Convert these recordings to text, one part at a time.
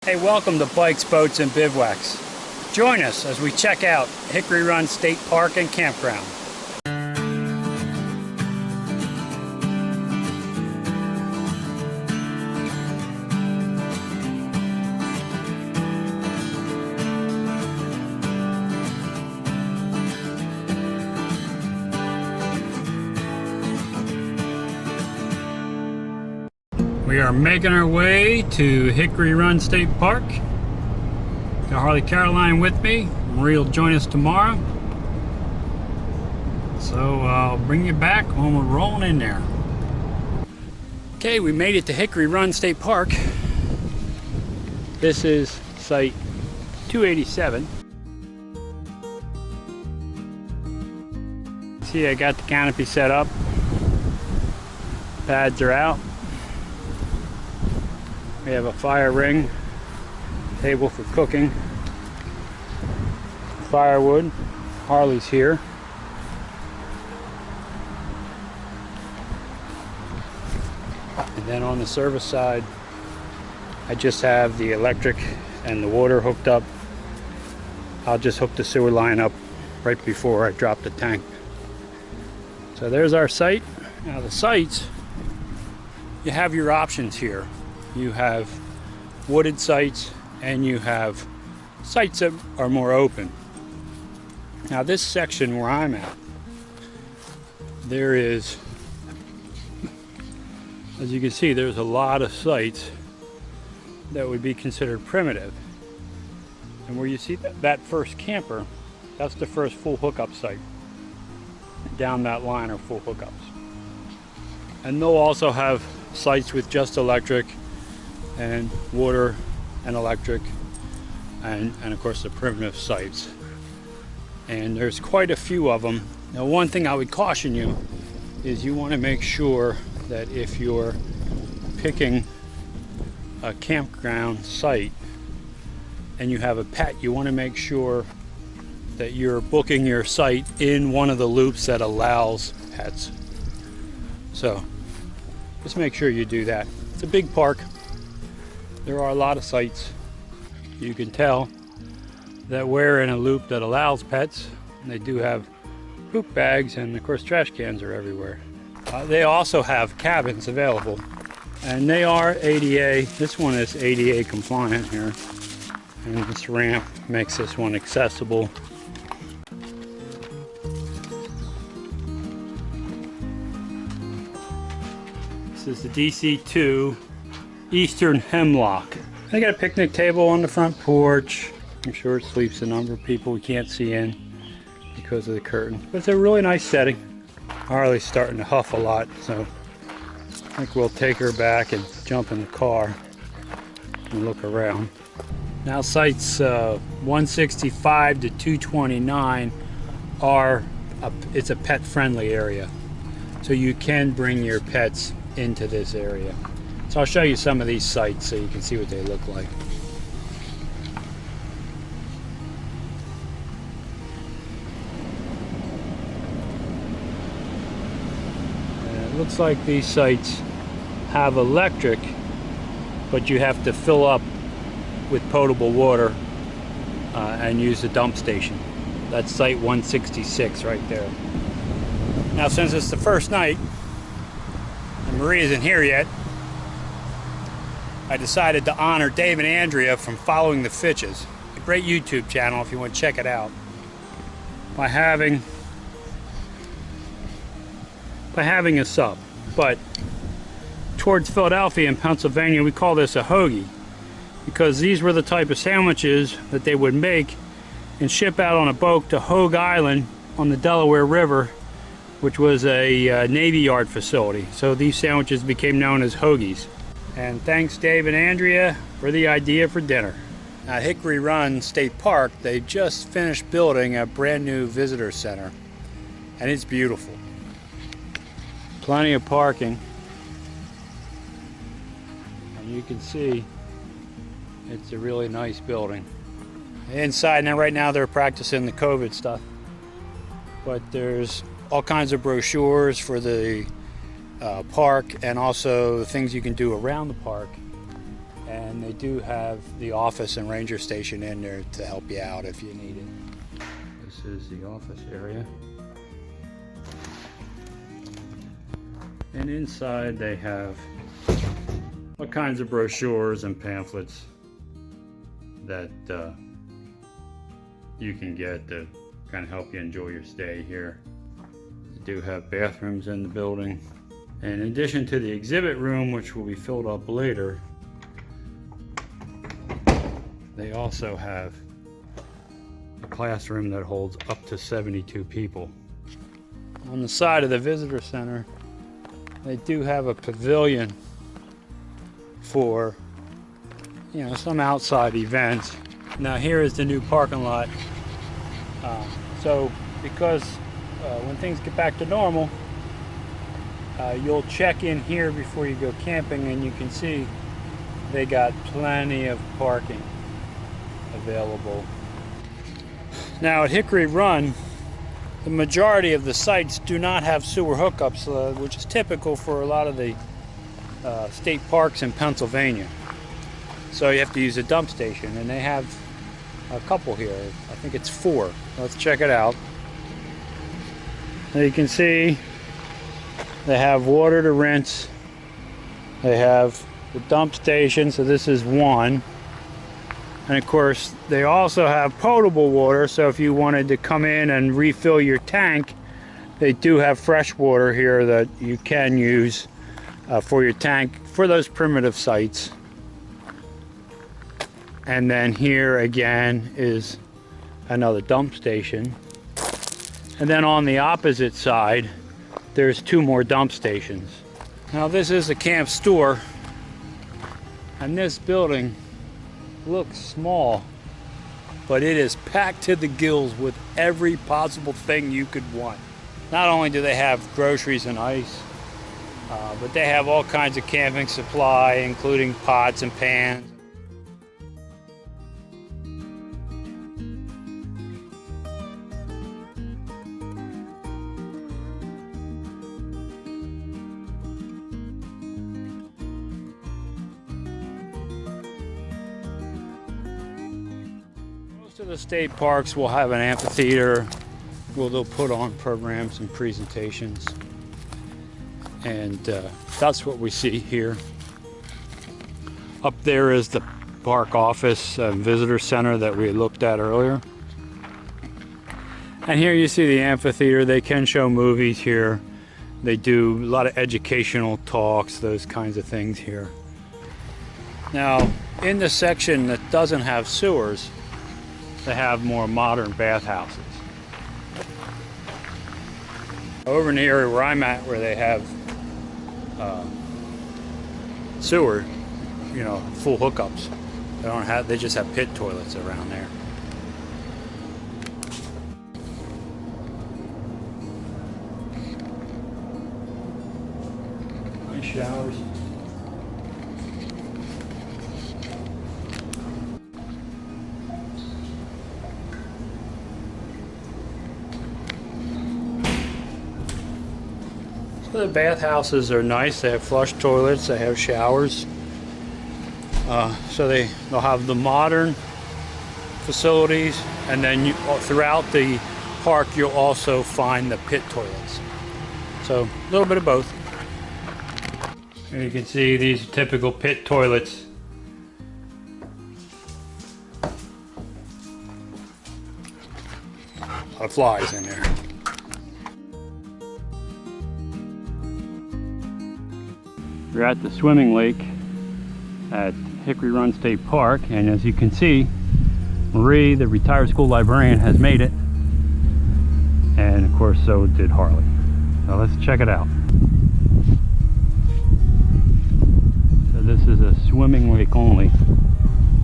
Hey, welcome to Bikes, Boats, and Bivouacs. Join us as we check out Hickory Run State Park and Campground. We are making our way to Hickory Run State Park. Got Harley Caroline with me. Marie will join us tomorrow. So I'll bring you back when we're rolling in there. Okay, we made it to Hickory Run State Park. This is site 287. See, I got the canopy set up. Pads are out. We have a fire ring, table for cooking, firewood. Harley's here. And then on the service side, I just have the electric and the water hooked up. I'll just hook the sewer line up right before I drop the tank. So there's our site. Now the sites, you have your options here. You have wooded sites and you have sites that are more open. Now this section where I'm at, there is, as you can see, there's a lot of sites that would be considered primitive. And where you see that first camper, that's the first full hookup site. Down that line are full hookups. And they'll also have sites with just electric and water and electric and of course the primitive sites, and there's quite a few of them. Now one thing I would caution you is you want to make sure that if you're picking a campground site and you have a pet, you want to make sure that you're booking your site in one of the loops that allows pets. So just make sure you do that. It's a big park. There are a lot of sites. You can tell that we're in a loop that allows pets. They do have poop bags, and of course trash cans are everywhere. They also have cabins available, and they are ADA. This one is ADA compliant here, and this ramp makes this one accessible. This is the DC2 Eastern Hemlock. They got a picnic table on the front porch. I'm sure it sleeps a number of people we can't see in because of the curtain. But it's a really nice setting. Harley's starting to huff a lot, so I think we'll take her back and jump in the car and look around. Now sites 165 to 229 are it's a pet friendly area. So you can bring your pets into this area. So I'll show you some of these sites so you can see what they look like. And it looks like these sites have electric, but you have to fill up with potable water and use the dump station. That's site 166 right there. Now since it's the first night and Marie isn't here yet, I decided to honor Dave and Andrea from Following the Fitches, a great YouTube channel if you want to check it out, by having a sub. But towards Philadelphia and Pennsylvania, we call this a hoagie, because these were the type of sandwiches that they would make and ship out on a boat to Hogue Island on the Delaware River, which was a Navy Yard facility. So these sandwiches became known as hoagies. And thanks Dave and Andrea for the idea for dinner. At Hickory Run State Park, they just finished building a brand new visitor center, and it's beautiful. Plenty of parking, and you can see it's a really nice building. Inside now, right now they're practicing the COVID stuff, but there's all kinds of brochures for the park, and also things you can do around the park. And And they do have the office and ranger station in there to help you out if you need it. This is the office area. And inside they have all kinds of brochures and pamphlets that you can get to kind of help you enjoy your stay here. They do have bathrooms in the building. And in addition to the exhibit room, which will be filled up later, they also have a classroom that holds up to 72 people. On the side of the visitor center, they do have a pavilion for, you know, some outside events. Now here is the new parking lot. So because when things get back to normal, you'll check in here before you go camping, and you can see they got plenty of parking available. Now at Hickory Run, the majority of the sites do not have sewer hookups, which is typical for a lot of the state parks in Pennsylvania. So you have to use a dump station, and they have a couple here. I think it's 4. Let's check it out. Now you can see they have water to rinse. They have the dump station, so this is 1. And of course, they also have potable water, so if you wanted to come in and refill your tank, they do have fresh water here that you can use for your tank for those primitive sites. And then here again is another dump station. And then on the opposite side, there's 2 more dump stations. Now this is a camp store, and this building looks small, but it is packed to the gills with every possible thing you could want. Not only do they have groceries and ice, but they have all kinds of camping supply, including pots and pans. Most of the state parks will have an amphitheater where they'll put on programs and presentations. And that's what we see here. Up there is the park office and visitor center that we looked at earlier. And here you see the amphitheater. They can show movies here. They do a lot of educational talks, those kinds of things here. Now, in the section that doesn't have sewers, they have more modern bathhouses. Over in the area where I'm at, where they have sewer, you know, full hookups. They just have pit toilets around there. Nice showers. The bathhouses are nice. They have flush toilets. They have showers. So they'll have the modern facilities, and then throughout the park you'll also find the pit toilets. So a little bit of both. Here you can see these are typical pit toilets. A lot of flies in there. We're at the swimming lake at Hickory Run State Park, and as you can see, Marie, the retired school librarian, has made it, and of course so did Harley. So let's check it out. So this is a swimming lake only,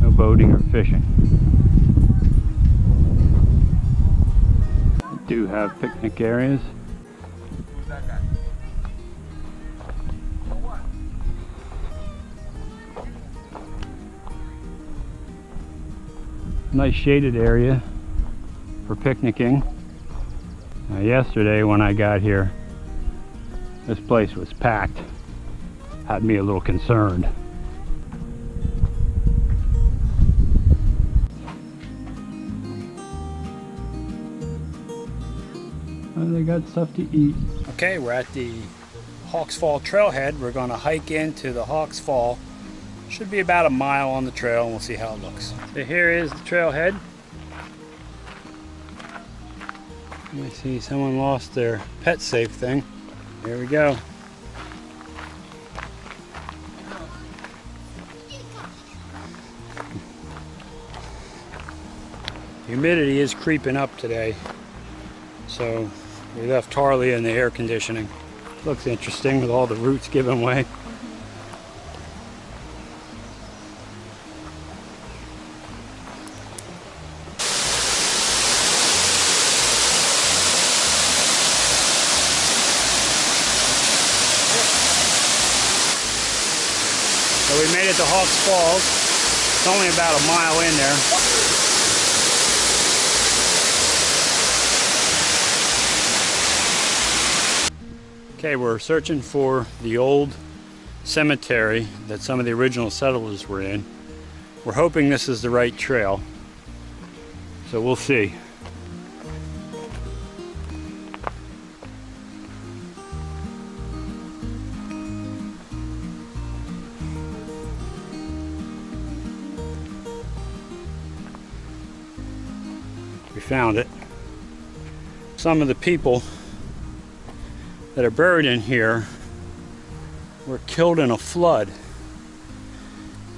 no boating or fishing. We do have picnic areas. Nice shaded area for picnicking. Now, yesterday when I got here, this place was packed. Had me a little concerned. They got stuff to eat. Okay, we're at the Hawks Fall trailhead. We're going to hike into the Hawks Fall. Should be about a mile on the trail, and we'll see how it looks. So here is the trailhead. Let me see, someone lost their pet safe thing. Here we go. Humidity is creeping up today, so we left Harley in the air conditioning. Looks interesting with all the roots giving way. So we made it to Hawks Falls. It's only about a mile in there. Okay, we're searching for the old cemetery that some of the original settlers were in. We're hoping this is the right trail, so we'll see. We found it. Some of the people that are buried in here were killed in a flood,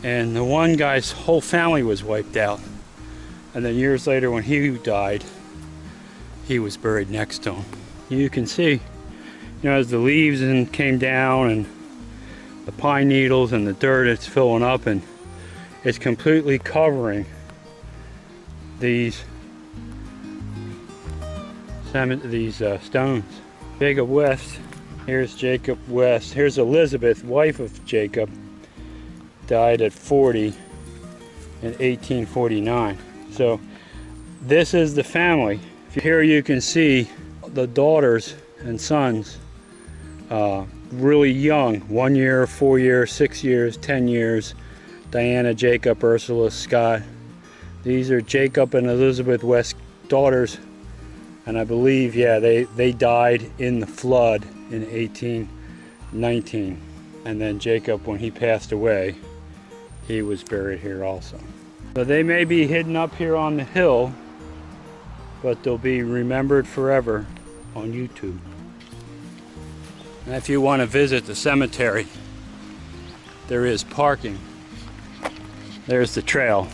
and the one guy's whole family was wiped out, and then years later when he died, he was buried next to him. You can see, as the leaves came down and the pine needles and the dirt, it's filling up and it's completely covering these stones. Jacob West. Here's Jacob West. Here's Elizabeth, wife of Jacob. Died at 40 in 1849. So this is the family. Here you can see the daughters and sons, really young, 1 year, 4 years, 6 years, 10 years. Diana, Jacob, Ursula, Scott. These are Jacob and Elizabeth West daughters. And I believe, yeah, they died in the flood in 1819. And then Jacob, when he passed away, he was buried here also. So they may be hidden up here on the hill, but they'll be remembered forever on YouTube. And if you want to visit the cemetery, there is parking. There's the trail.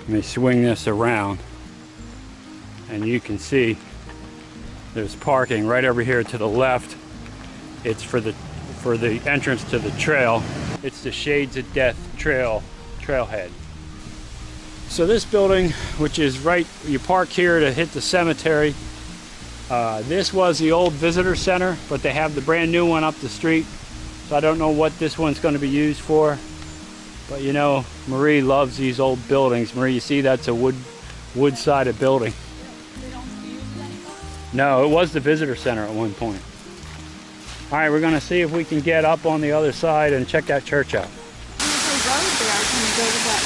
Let me swing this around. And you can see there's parking right over here to the left. It's for the entrance to the trail. It's the Shades of Death trailhead. So this building, which is right, you park here to hit the cemetery. This was the old visitor center, but they have the brand new one up the street. So I don't know what this one's going to be used for. But Marie loves these old buildings. Marie, you see that's a wood-sided building. No, it was the visitor center at one point. All right, we're going to see if we can get up on the other side and check that church out. There's a road there. Can we go to that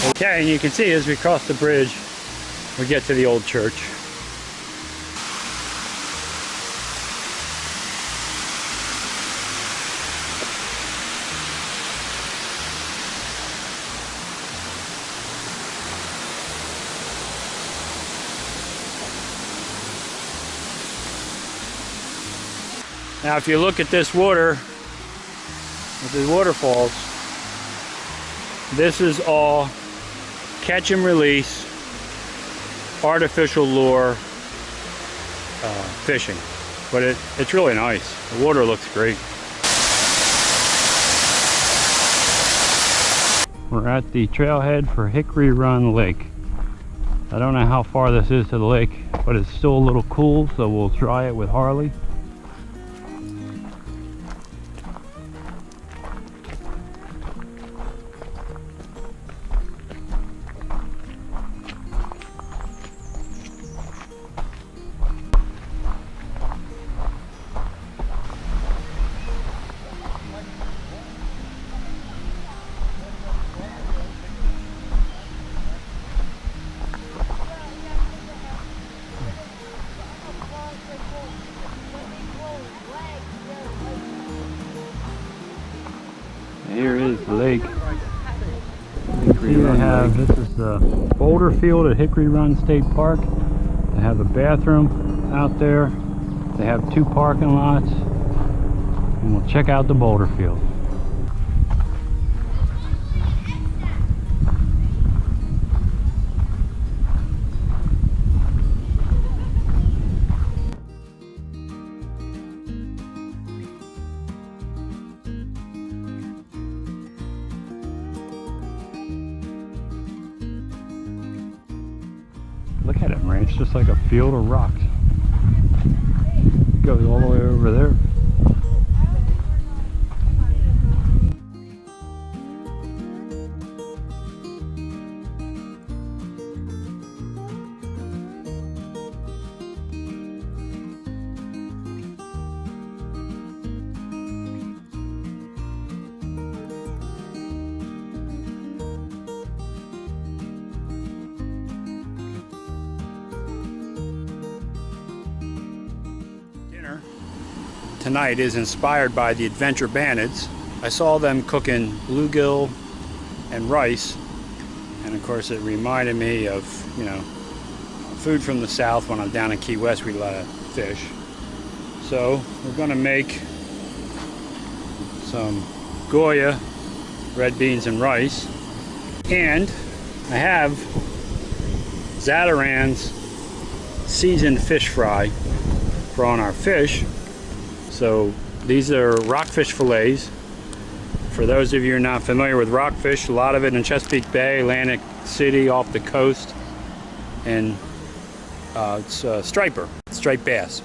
road? Okay, and you can see as we cross the bridge, we get to the old church. Now if you look at this water, with the waterfalls, this is all catch and release, artificial lure fishing. But it's really nice. The water looks great. We're at the trailhead for Hickory Run Lake. I don't know how far this is to the lake, but it's still a little cool, so we'll try it with Harley. Hickory Run Lake. This is the Boulder Field at Hickory Run State Park. They have a bathroom out there. They have 2 parking lots. And we'll check out the Boulder Field. Look at it, Marie. It's just like a field of rocks. It goes all the way over there. Tonight is inspired by the Adventure Bandits. I saw them cooking bluegill and rice, and of course it reminded me of, you know, food from the south. When I'm down in Key West we eat a lot of fish. So we're going to make some Goya, red beans and rice, and I have Zatarain's seasoned fish fry for on our fish. So these are rockfish fillets. For those of you who are not familiar with rockfish, a lot of it in Chesapeake Bay, Atlantic City, off the coast, and it's striper, striped bass.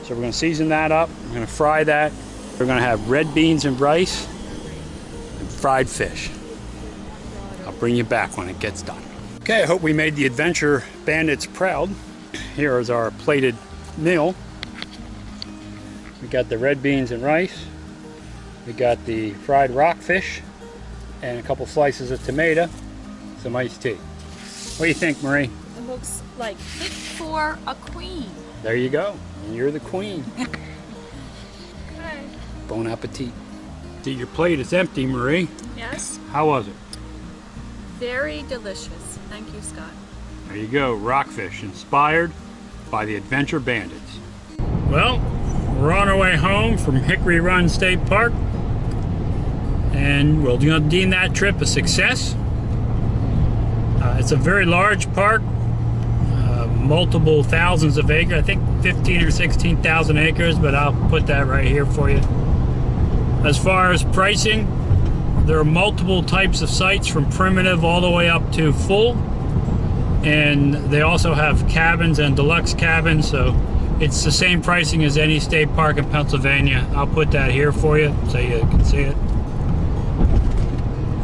So we're going to season that up. We're going to fry that. We're going to have red beans and rice and fried fish. I'll bring you back when it gets done. Okay, I hope we made the Adventure Bandits proud. Here is our plated meal. We got the red beans and rice. We got the fried rockfish and a couple slices of tomato, some iced tea. What do you think, Marie? It looks like fit for a queen. There you go. And you're the queen. Okay. Bon appetit. See, your plate is empty, Marie. Yes. How was it? Very delicious. Thank you, Scott. There you go. Rockfish, inspired by the Adventure Bandits. Well, we're on our way home from Hickory Run State Park, and we'll deem that trip a success. It's a very large park, multiple thousands of acres. I think 15 or 16,000 acres, but I'll put that right here for you. As far as pricing, there are multiple types of sites from primitive all the way up to full, and they also have cabins and deluxe cabins, so it's the same pricing as any state park in Pennsylvania. I'll put that here for you so you can see it.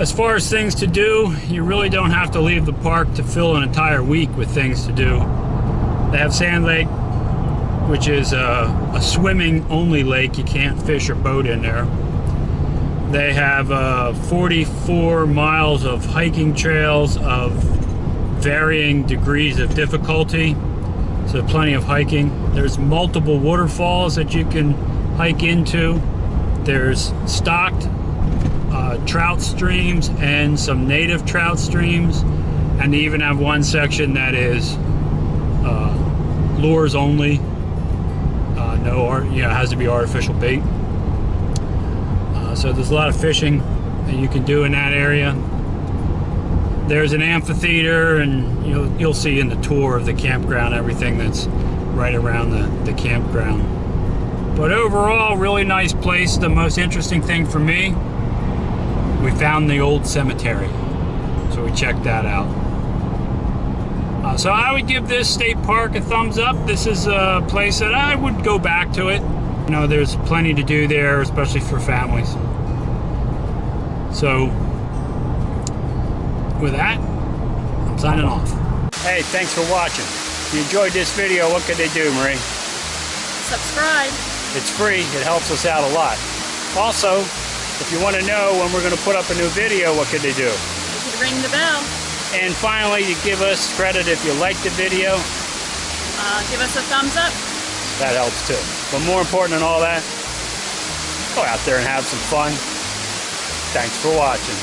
As far as things to do, you really don't have to leave the park to fill an entire week with things to do. They have Sand Lake, which is a swimming only lake. You can't fish or boat in there. They have 44 miles of hiking trails of varying degrees of difficulty. So plenty of hiking. There's multiple waterfalls that you can hike into. There's stocked trout streams and some native trout streams, and they even have one section that is lures only. It has to be artificial bait. So there's a lot of fishing that you can do in that area. There's an amphitheater, and you'll see in the tour of the campground everything that's right around the campground. But overall, really nice place. The most interesting thing for me, we found the old cemetery, so we checked that out. So I would give this state park a thumbs up. This is a place that I would go back to it. There's plenty to do there, especially for families. So with that, I'm signing off. Hey, thanks for watching. If you enjoyed this video, what could they do, Marie? Subscribe. It's free. It helps us out a lot. Also, if you want to know when we're going to put up a new video, what could they do? You could ring the bell. And finally, you give us credit if you like the video. Give us a thumbs up. That helps too. But more important than all that, go out there and have some fun. Thanks for watching.